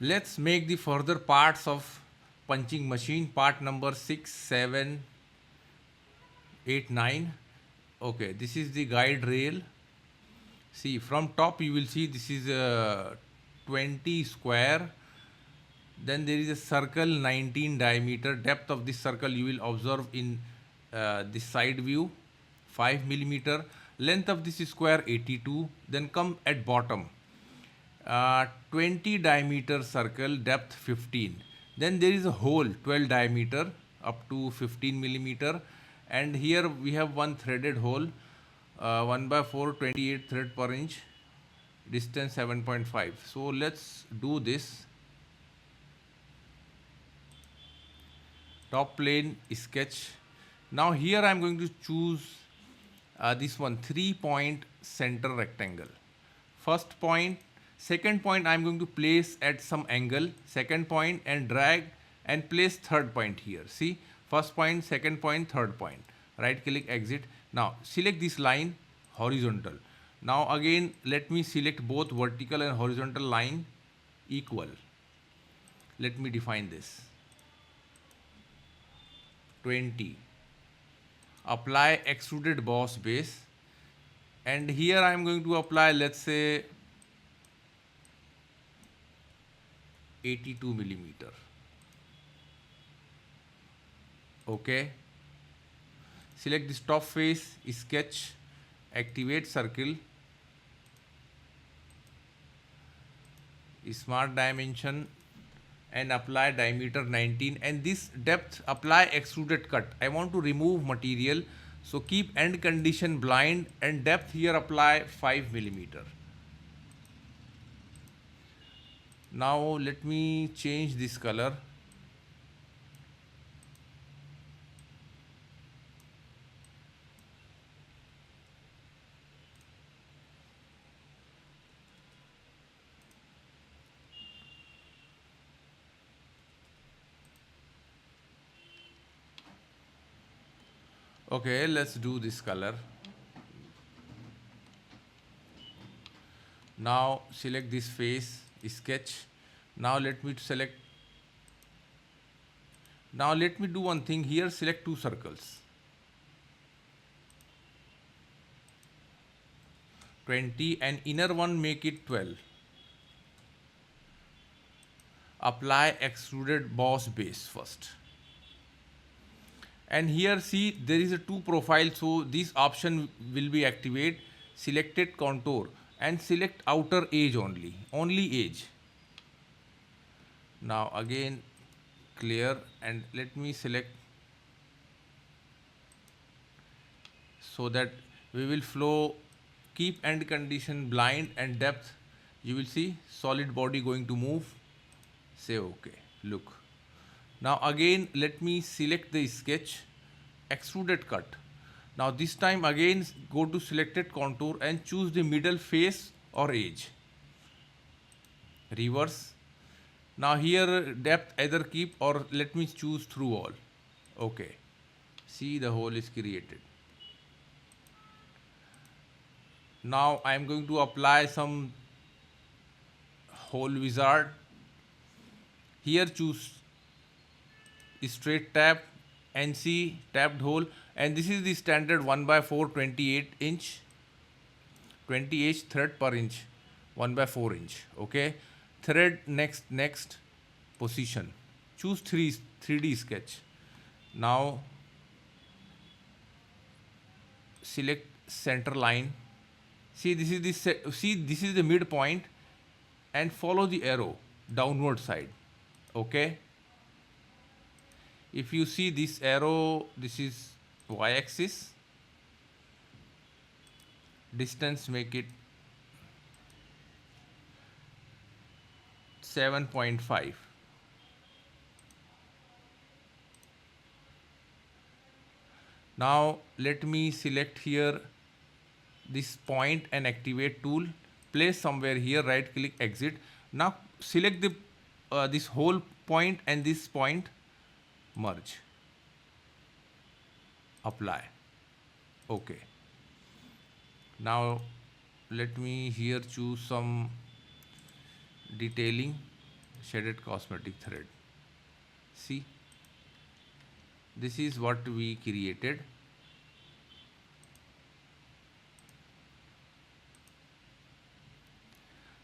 Let's make the further parts of punching machine. Part number 6, 7, 8, 9. Okay, this is the guide rail. See, from top you will see this is a 20 square. Then there is a circle 19 diameter. Depth of this circle you will observe in this side view 5 millimeter. Length of this square 82. Then come at bottom 20 diameter circle, depth 15. Then there is a hole 12 diameter up to 15 millimeter, and here we have one threaded hole 1 by 4 28 thread per inch, distance 7.5. So let's do this. Top plane sketch. Now here I am going to choose this one 3-point center rectangle. First point, second point I am going to place at some angle, second point, and drag and place third point here. See, first point, second point, third point. Right click, exit. Now select this line horizontal. Now again let me select both vertical and horizontal line equal. Let me define this. 20. Apply extruded boss base, and here I am going to apply, let's say, 82 millimeter. Okay. Select this top face, sketch, activate circle, smart dimension, and apply diameter 19, and this depth apply extruded cut. I want to remove material, so keep end condition blind, and depth here apply 5 millimeter. Now let me change this color. Okay, let's do this color. Now select this face, sketch. Now let me select. Now let me do one thing here. Select two circles. 20, and inner one make it 12. Apply extruded boss base first. And here see there is a two profile, so this option will be activate. Selected contour and select outer edge only edge. Now again clear, and let me select so that we will flow. Keep end condition blind, and depth you will see solid body going to move. Say okay. Look. Now again let me select the sketch, extruded cut. Now this time again go to selected contour and choose the middle face or edge. Reverse. Now here depth either keep, or let me choose through all. Okay. See, the hole is created. Now I am going to apply some hole wizard. Here choose straight tap, NC tapped hole, and this is the standard 1 by 4 28 inch 20 thread per inch, 1 by 4 inch. Okay, thread next position. Choose 3D sketch. Now select center line. See, this is the midpoint, and follow the arrow downward side. Okay. If you see this arrow, this is y-axis. Distance make it 7.5. Now let me select here this point and activate tool. Place somewhere here, right click, exit. Now select the this whole point and this point, merge, apply. Okay. Now let me here choose some detailing. shaded cosmetic thread. See, this is what we created.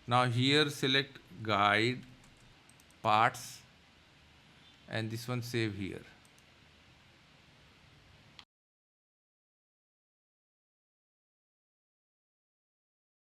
Now here select guide parts and this one save here.